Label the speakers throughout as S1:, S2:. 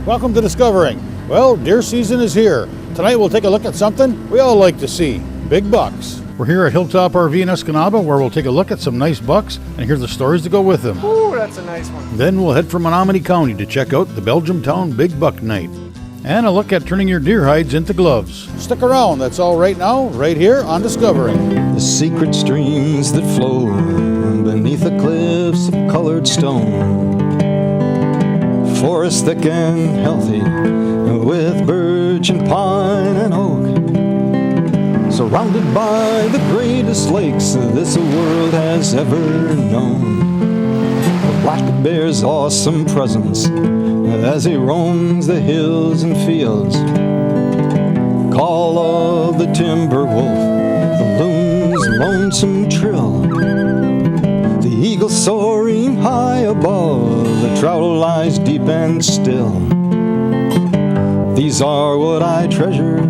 S1: Welcome to Discovering. Well, deer season is here. Tonight we'll take a look at something we all like to see, big bucks. We're here at Hilltop RV in Escanaba, where we'll take a look at some nice bucks and hear the stories that go with them.
S2: Ooh, that's a nice one.
S1: Then we'll head for Menominee County to check out the Belgiumtown Big Buck Night. And a look at turning your deer hides into gloves. Stick around, that's all right now, right here on Discovering.
S3: The secret streams that flow beneath the cliffs of colored stone. Forest thick and healthy with birch and pine and oak. Surrounded by the greatest lakes this world has ever known. The black bear's awesome presence as he roams the hills and fields. Call of the timber wolf, the loon's lonesome trill. The eagle soaring high above, the trout lies deep and still. These are what I treasure,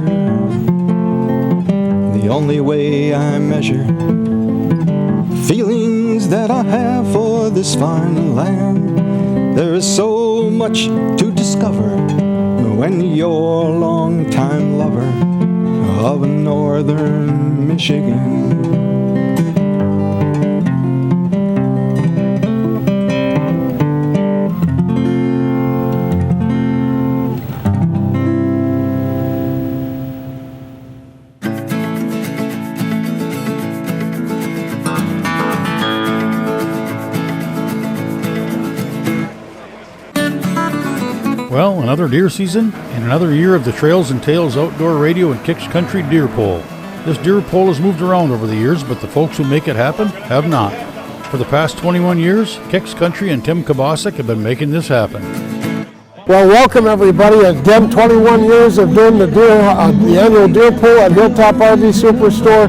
S3: the only way I measure feelings that I have for this fine land. There is so much to discover when you're a long-time lover of northern Michigan.
S1: Well, another deer season and another year of the Trails and Tales Outdoor Radio and Kicks Country Deer Poll. This deer poll has moved around over the years, but the folks who make it happen have not. For the past 21 years, Kicks Country and Tim Kabasic have been making this happen.
S2: Well, welcome everybody. Again, 21 years of doing the annual deer pool at Hilltop RV Superstore.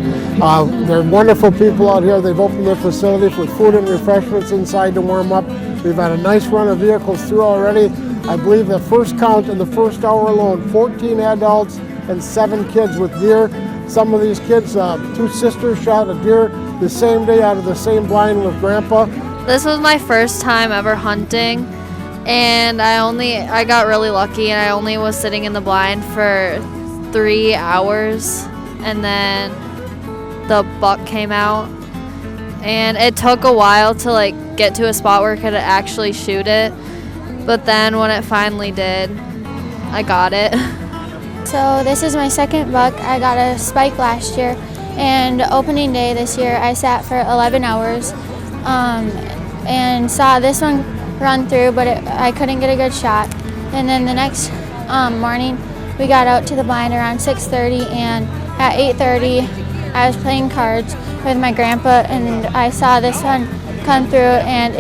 S2: They're wonderful people out here. They've opened their facility with food and refreshments inside to warm up. We've had a nice run of vehicles through already. I believe the first count in the first hour alone, 14 adults and 7 kids with deer. Some of these kids, 2 sisters shot a deer the same day out of the same blind with Grandpa.
S4: This was my first time ever hunting, and I got really lucky, and I only was sitting in the blind for 3 hours, and then the buck came out, and it took a while to get to a spot where I could actually shoot it. But then when it finally did, I got it.
S5: So this is my second buck. I got a spike last year, and opening day this year I sat for 11 hours and saw this one run through, but I couldn't get a good shot. And then the next morning we got out to the blind around 6:30, and at 8:30 I was playing cards with my grandpa, and I saw this one come through, and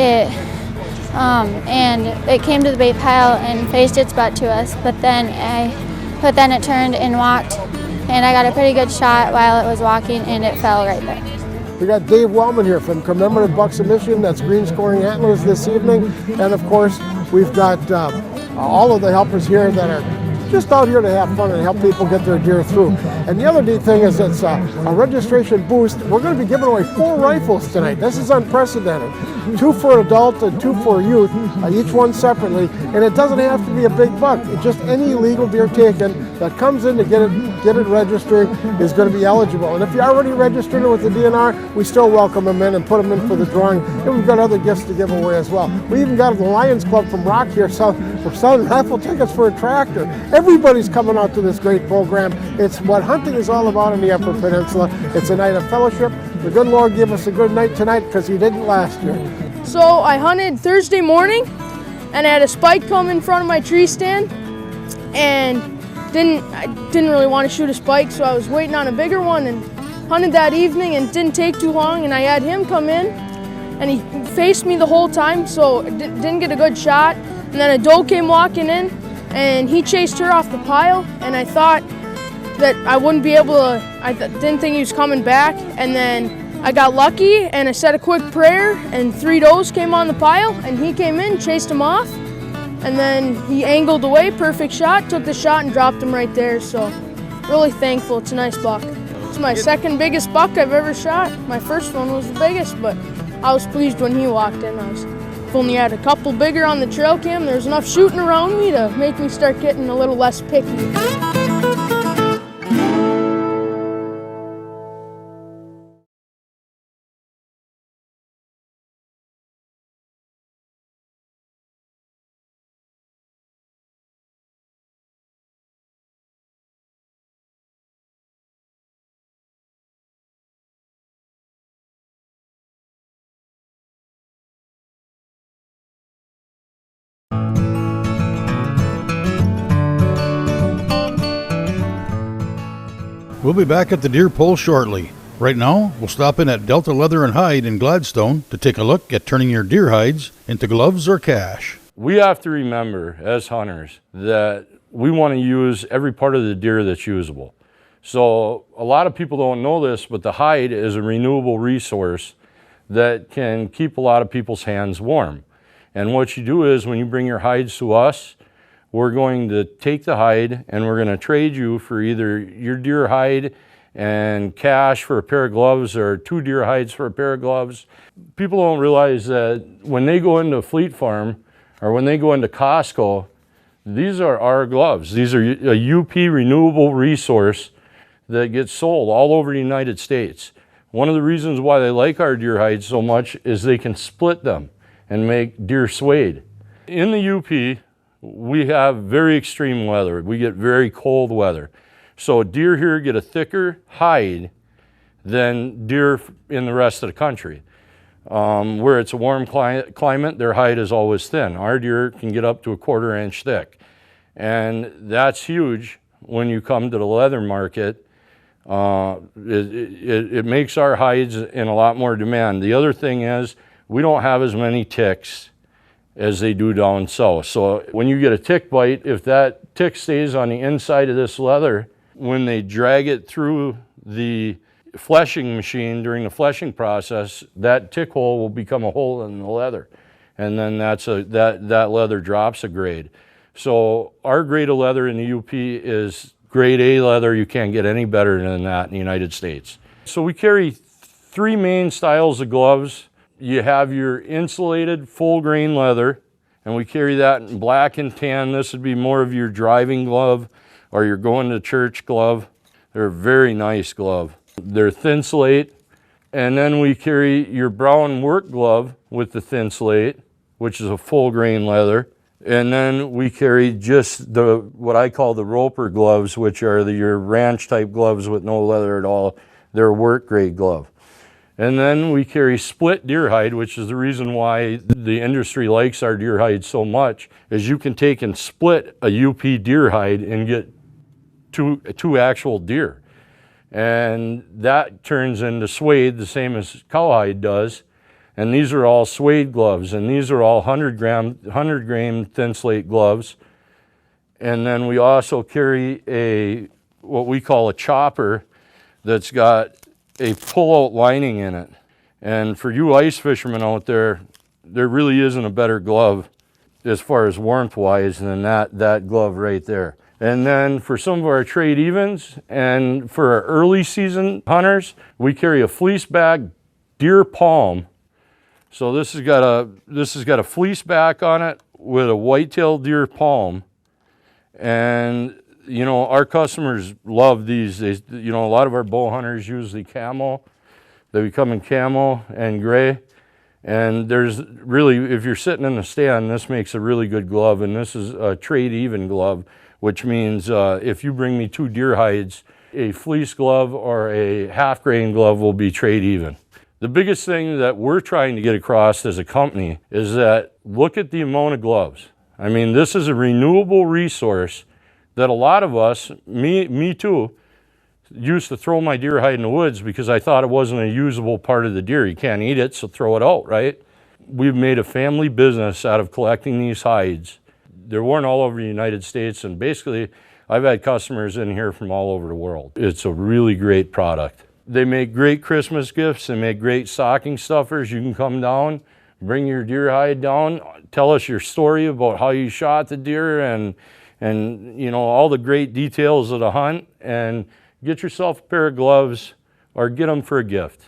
S5: it came to the bait pile and faced its butt to us, but then it turned and walked, and I got a pretty good shot while it was walking, and it fell right there.
S2: We got Dave Wellman here from Commemorative Bucks of Michigan. That's Green Scoring Antlers this evening. And of course, we've got all of the helpers here that are just out here to have fun and help people get their deer through. And the other neat thing is it's a registration boost. We're going to be giving away 4 rifles tonight. This is unprecedented. 2 for adult and 2 for youth, each one separately. And it doesn't have to be a big buck. It's just any legal deer taken that comes in to get it registered is going to be eligible. And if you're already registered with the DNR, we still welcome them in and put them in for the drawing. And we've got other gifts to give away as well. We even got the Lions Club from Rock here, so we're selling raffle tickets for a tractor. Everybody's coming out to this great program. It's what hunting is all about in the Upper Peninsula. It's a night of fellowship. The good Lord gave us a good night tonight because he didn't last year.
S6: So I hunted Thursday morning, and I had a spike come in front of my tree stand, and I didn't really want to shoot a spike, so I was waiting on a bigger one, and hunted that evening, and it didn't take too long, and I had him come in, and he faced me the whole time, so I didn't get a good shot. And then a doe came walking in, and he chased her off the pile, and I thought that I wouldn't be able to, didn't think he was coming back, and then I got lucky, and I said a quick prayer, and 3 does came on the pile, and he came in, chased him off, and then he angled away, perfect shot, took the shot and dropped him right there, so really thankful. It's a nice buck. It's my second biggest buck I've ever shot. My first one was the biggest, but I was pleased when he walked in. I've only had a couple bigger on the trail cam. There's enough shooting around me to make me start getting a little less picky.
S1: We'll be back at the deer pole shortly. Right now, we'll stop in at Delta Leather and Hide in Gladstone to take a look at turning your deer hides into gloves or cash.
S7: We have to remember, as hunters, that we want to use every part of the deer that's usable. So a lot of people don't know this, but the hide is a renewable resource that can keep a lot of people's hands warm. And what you do is when you bring your hides to us, we're going to take the hide and we're going to trade you for either your deer hide and cash for a pair of gloves or 2 deer hides for a pair of gloves. People don't realize that when they go into Fleet Farm or when they go into Costco, these are our gloves. These are a UP renewable resource that gets sold all over the United States. One of the reasons why they like our deer hides so much is they can split them and make deer suede. In the UP, we have very extreme weather. We get very cold weather. So deer here get a thicker hide than deer in the rest of the country. Where it's a warm climate, their hide is always thin. Our deer can get up to a 1/4 inch thick. And that's huge when you come to the leather market. It makes our hides in a lot more demand. The other thing is we don't have as many ticks as they do down south. So when you get a tick bite, if that tick stays on the inside of this leather, when they drag it through the fleshing machine during the fleshing process, that tick hole will become a hole in the leather. And then that leather drops a grade. So our grade of leather in the UP is grade A leather. You can't get any better than that in the United States. So we carry 3 main styles of gloves. You have your insulated full grain leather, and we carry that in black and tan. This would be more of your driving glove or your going to church glove. They're a very nice glove. They're thin slate. And then we carry your brown work glove with the thin slate, which is a full grain leather. And then we carry just what I call the roper gloves, which are your ranch type gloves with no leather at all. They're a work grade glove. And then we carry split deer hide, which is the reason why the industry likes our deer hide so much, is you can take and split a UP deer hide and get two actual deer. And that turns into suede, the same as cowhide does. And these are all suede gloves, and these are all 100 grain thin slate gloves. And then we also carry what we call a chopper that's got a pull-out lining in it. And for you ice fishermen out there, there really isn't a better glove as far as warmth-wise than that glove right there. And then for some of our trade evens and for our early season hunters, we carry a fleece bag deer palm. So this has got a fleece back on it with a white-tailed deer palm. And you know, our customers love these. A lot of our bow hunters use the camo. They become in camo and gray. And there's really, if you're sitting in the stand, this makes a really good glove. And this is a trade even glove, which means if you bring me 2 deer hides, a fleece glove or a half grain glove will be trade even. The biggest thing that we're trying to get across as a company is that look at the amount of gloves. I mean, this is a renewable resource that a lot of us, me too, used to throw my deer hide in the woods because I thought it wasn't a usable part of the deer. You can't eat it, so throw it out, right? We've made a family business out of collecting these hides. They're worn all over the United States, and basically I've had customers in here from all over the world. It's a really great product. They make great Christmas gifts. They make great stocking stuffers. You can come down, bring your deer hide down, tell us your story about how you shot the deer and you know, all the great details of the hunt, and get yourself a pair of gloves or get them for a gift.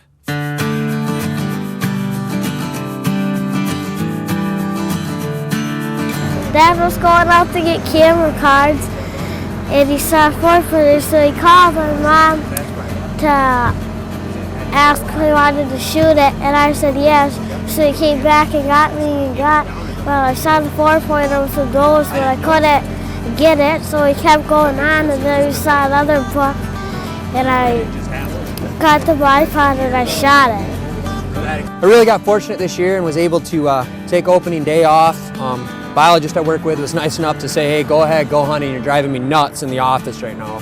S8: Dad was going out to get camera cards, and he saw a 4-footer, so he called my mom to ask if we wanted to shoot it, and I said yes. So he came back and got me and well, I saw the 4-pointer with the nose, but I couldn't get it, so he kept going on, and then we saw another buck, and I got the bipod and I shot it.
S9: I really got fortunate this year and was able to take opening day off. Biologist I work with was nice enough to say, hey, go ahead, go hunting, you're driving me nuts in the office right now.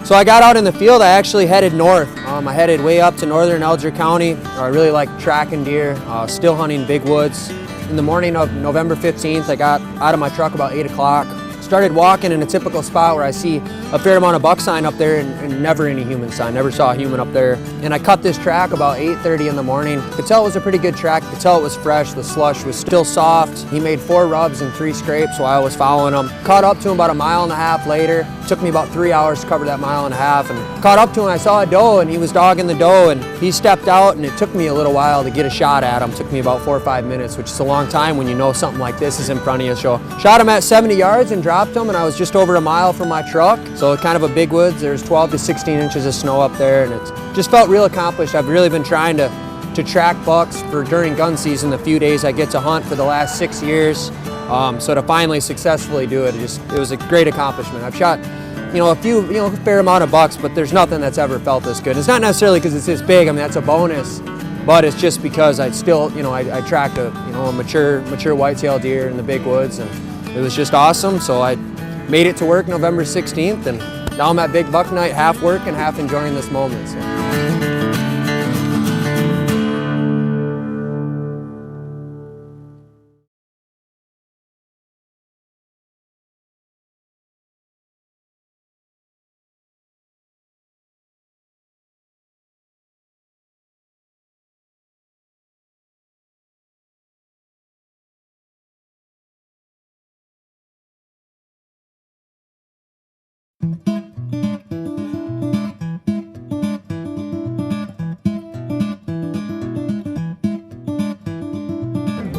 S9: So I got out in the field. I actually headed north. I headed way up to northern Alger County. I really like tracking deer, still hunting big woods. In the morning of November 15th, I got out of my truck about 8 o'clock. Started walking in a typical spot where I see a fair amount of buck sign up there and never any human sign. Never saw a human up there. And I cut this track about 8:30 in the morning. Could tell it was a pretty good track. Could tell it was fresh. The slush was still soft. He made 4 rubs and 3 scrapes while I was following him. Caught up to him about a mile and a half later. Took me about 3 hours to cover that mile and a half. And caught up to him. I saw a doe and he was dogging the doe and he stepped out and it took me a little while to get a shot at him. Took me about 4 or 5 minutes, which is a long time when you know something like this is in front of you. So shot him at 70 yards and dropped him, and I was just over a mile from my truck. So kind of a big woods. There's 12 to 16 inches of snow up there, and it just felt real accomplished. I've really been trying to track bucks for during gun season, the few days I get to hunt for the last 6 years. So to finally successfully do it, it was a great accomplishment. I've shot, a fair amount of bucks, but there's nothing that's ever felt this good. It's not necessarily because it's this big. I mean, that's a bonus. But it's just because I still, I tracked a mature whitetail deer in the big woods, and it was just awesome. So I made it to work November 16th, and now I'm at Big Buck Night, half working, half enjoying this moment. So.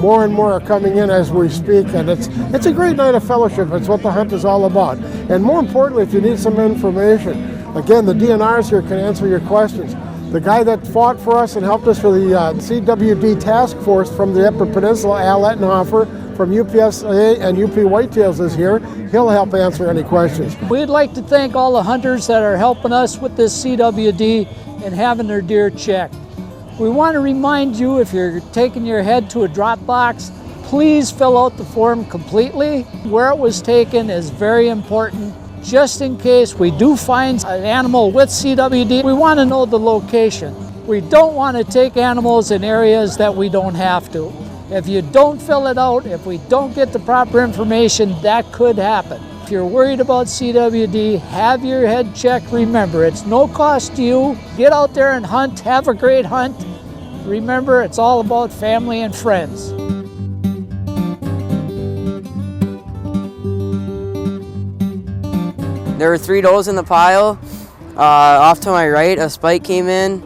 S2: More and more are coming in as we speak, and it's a great night of fellowship. It's what the hunt is all about. And more importantly, if you need some information, again, the DNRs here can answer your questions. The guy that fought for us and helped us for the CWD task force from the Upper Peninsula, Al Ettenhofer from UPSA and UP Whitetails is here. He'll help answer any questions.
S10: We'd like to thank all the hunters that are helping us with this CWD and having their deer checked. We want to remind you, if you're taking your head to a drop box, please fill out the form completely. Where it was taken is very important. Just in case we do find an animal with CWD, we want to know the location. We don't want to take animals in areas that we don't have to. If you don't fill it out, if we don't get the proper information, that could happen. If you're worried about CWD, have your head checked. Remember, it's no cost to you. Get out there and hunt. Have a great hunt. Remember, it's all about family and friends.
S11: There were 3 does in the pile. Off to my right, a spike came in.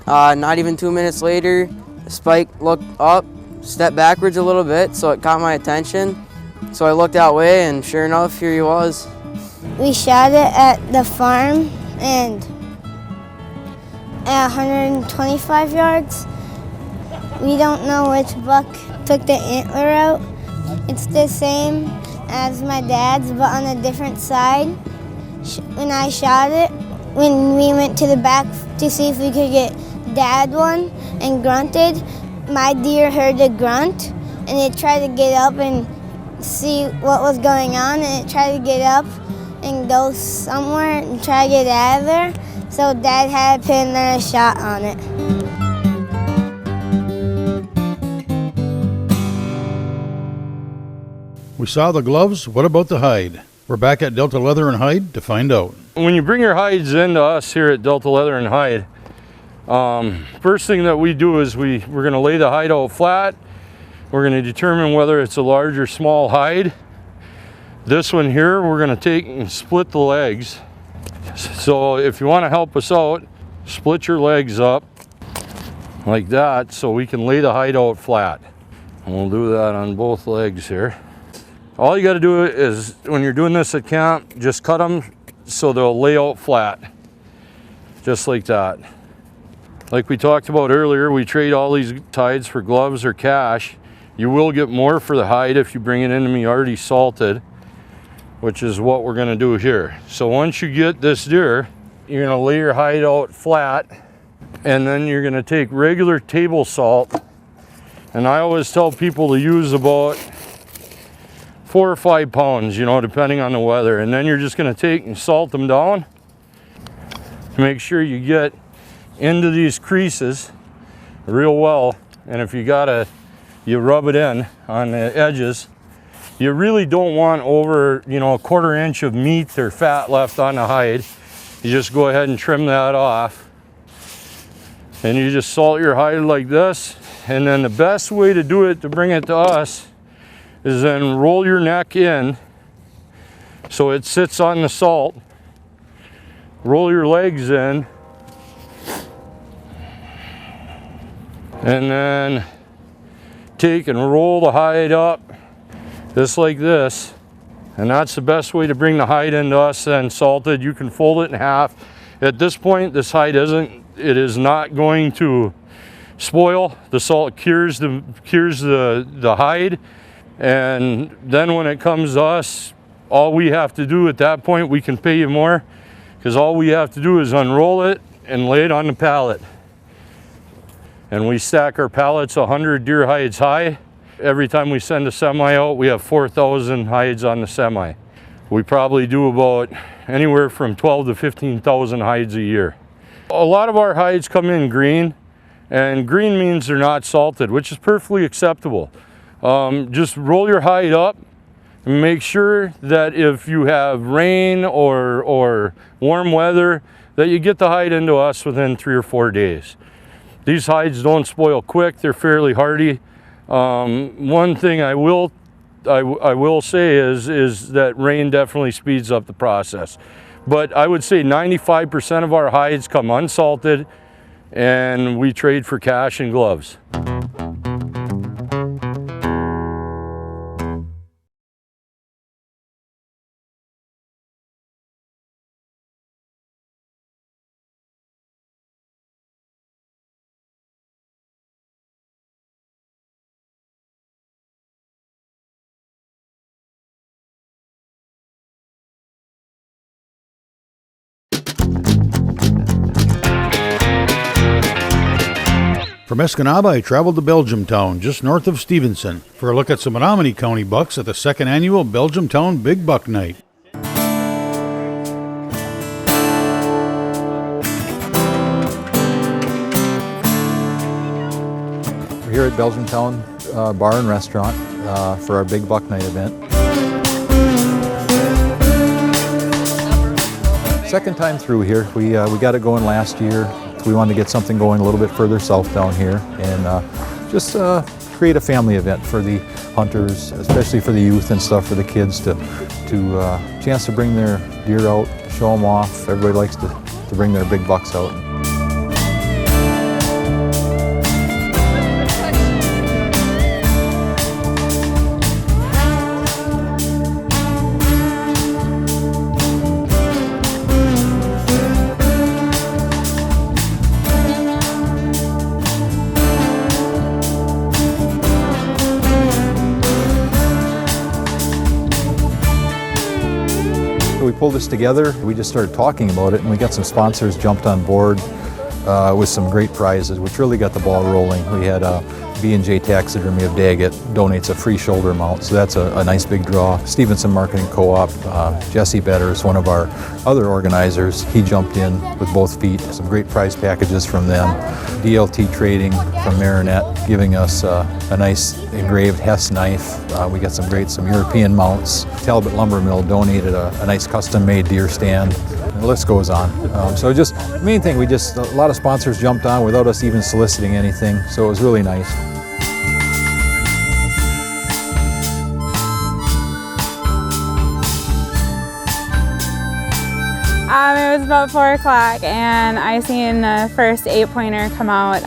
S11: Not even 2 minutes later, the spike looked up, stepped backwards a little bit, so it caught my attention. So I looked that way, and sure enough, here he was.
S8: We shot it at the farm, and at 125 yards. We don't know which buck took the antler out. It's the same as my dad's, but on a different side. When I shot it, when we went to the back to see if we could get Dad one and grunted, my deer heard a grunt, and it tried to get up and see what was going on, and it tried to get up and go somewhere and try to get out of there. So Dad had to put another shot on it.
S1: We saw the gloves. What about the hide? We're back at Delta Leather and Hide to find out.
S7: When you bring your hides into us here at Delta Leather and Hide, first thing that we do is we're going to lay the hide out flat. We're going to determine whether it's a large or small hide. This one here, we're going to take and split the legs. So if you want to help us out, split your legs up like that so we can lay the hide out flat. And we'll do that on both legs here. All you got to do is, when you're doing this at camp, just cut them so they'll lay out flat, just like that. Like we talked about earlier, we trade all these hides for gloves or cash. You will get more for the hide if you bring it into me already salted, which is what we're going to do here. So once you get this deer, you're going to lay your hide out flat, and then you're going to take regular table salt. And I always tell people to use about 4 or 5 pounds, you know, depending on the weather. And then you're just going to take and salt them down. Make sure you get into these creases real well. And if you rub it in on the edges. You really don't want over, you know, a 1/4 inch of meat or fat left on the hide. You just go ahead and trim that off. And you just salt your hide like this. And then the best way to do it, to bring it to us, is then roll your neck in so it sits on the salt. Roll your legs in. And then take and roll the hide up just like this. And that's the best way to bring the hide into us then salted. You can fold it in half. At this point, this hide is not going to spoil. The salt cures the hide. And then when it comes to us, all we have to do at that point, we can pay you more, because all we have to do is unroll it and lay it on the pallet. And we stack our pallets 100 deer hides high. Every time we send a semi out, we have 4,000 hides on the semi. We probably do about anywhere from 12 to 15,000 hides a year. A lot of our hides come in green, and green means they're not salted, which is perfectly acceptable. Just roll your hide up and make sure that if you have rain or warm weather, that you get the hide into us within 3 or 4 days. These hides don't spoil quick, they're fairly hardy. One thing I will say is that rain definitely speeds up the process. But I would say 95% of our hides come unsalted, and we trade for cash and gloves.
S1: From Escanaba, I traveled to Belgiumtown, just north of Stevenson, for a look at some Menominee County bucks at the second annual Belgiumtown Big Buck Night.
S12: We're here at Belgiumtown Bar and Restaurant for our Big Buck Night event. Second time through here. We got it going last year. We wanted to get something going a little bit further south down here, and just create a family event for the hunters, especially for the youth and stuff, for the kids to chance to bring their deer out, show them off. Everybody likes to bring their big bucks out. We pulled this together, we just started talking about it, and we got some sponsors jumped on board with some great prizes, which really got the ball rolling. We had B&J Taxidermy of Daggett donates a free shoulder mount, so that's a nice big draw. Stevenson Marketing Co-op, Jesse Better is one of our other organizers. He jumped in with both feet. Some great prize packages from them. DLT Trading from Marinette giving us a nice engraved Hess knife. We got some European mounts. Talbot Lumber Mill donated a nice custom-made deer stand. And the list goes on. So just the main thing, a lot of sponsors jumped on without us even soliciting anything, so it was really nice.
S13: It was about 4 o'clock and I seen the first 8-pointer come out.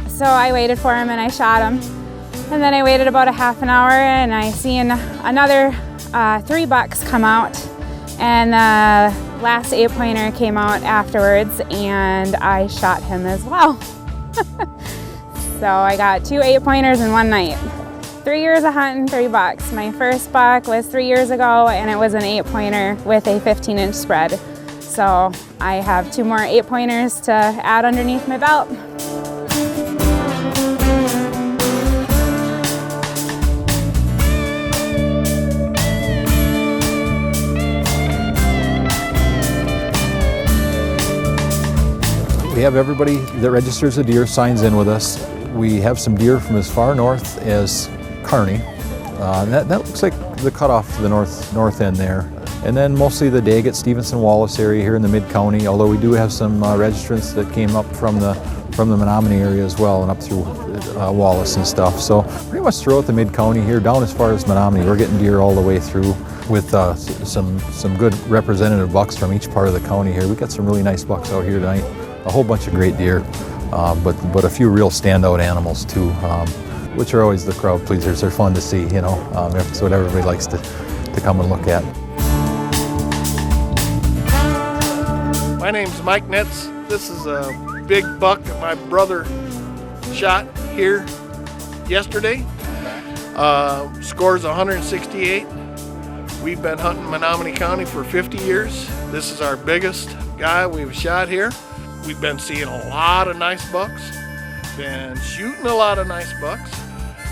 S13: So I waited for him and I shot him. And then I waited about a half an hour and I seen another 3 bucks come out, and the last 8-pointer came out afterwards and I shot him as well. So I got 2 8-pointers in one night. 3 years of hunting, 3 bucks. My first buck was 3 years ago and it was an 8-pointer with a 15-inch spread. So I have 2 more 8-pointers to add underneath my belt.
S12: We have everybody that registers a deer signs in with us. We have some deer from as far north as Kearney. That looks like the cutoff to the north end there. And then mostly the Daggett, Stevenson, Wallace area here in the mid-county, although we do have some registrants that came up from the Menominee area as well and up through Wallace and stuff. So pretty much throughout the mid-county here, down as far as Menominee, we're getting deer all the way through with some good representative bucks from each part of the county here. We got some really nice bucks out here tonight, a whole bunch of great deer, but a few real standout animals too, which are always the crowd pleasers. They're fun to see, you know. It's what everybody likes to come and look at.
S14: My name's Mike Nitz. This is a big buck that my brother shot here yesterday. Scores 168. We've been hunting Menominee County for 50 years. This is our biggest guy we've shot here. We've been seeing a lot of nice bucks, been shooting a lot of nice bucks.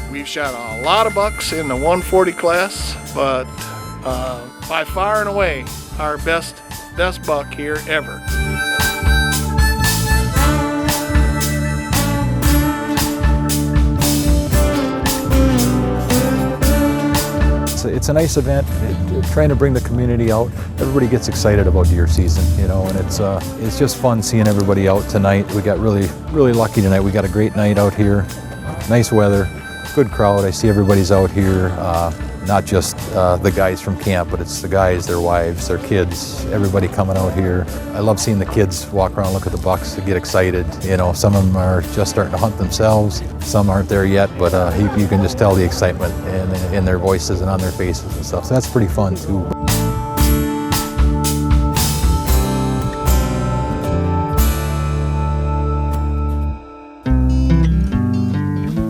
S14: We've shot a lot of bucks in the 140 class, but by far and away, our best buck here ever.
S12: It's a nice event, trying to bring the community out. Everybody gets excited about deer season, you know, and it's just fun seeing everybody out tonight. We got really lucky tonight. We got a great night out here, nice weather, good crowd. I see everybody's out here, not just the guys from camp, but it's the guys, their wives, their kids, everybody coming out here. I love seeing the kids walk around, look at the bucks, get excited. You know, some of them are just starting to hunt themselves. Some aren't there yet, but you can just tell the excitement in their voices and on their faces and stuff. So that's pretty fun too.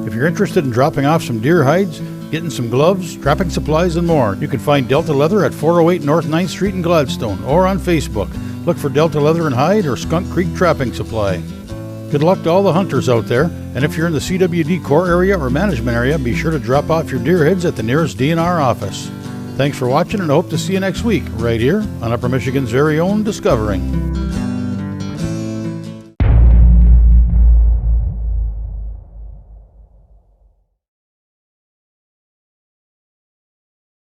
S1: If you're interested in dropping off some deer hides, getting some gloves, trapping supplies, and more, you can find Delta Leather at 408 North 9th Street in Gladstone, or on Facebook. Look for Delta Leather and Hide or Skunk Creek Trapping Supply. Good luck to all the hunters out there, and if you're in the CWD core area or management area, be sure to drop off your deer heads at the nearest DNR office. Thanks for watching, and I hope to see you next week, right here on Upper Michigan's very own Discovering.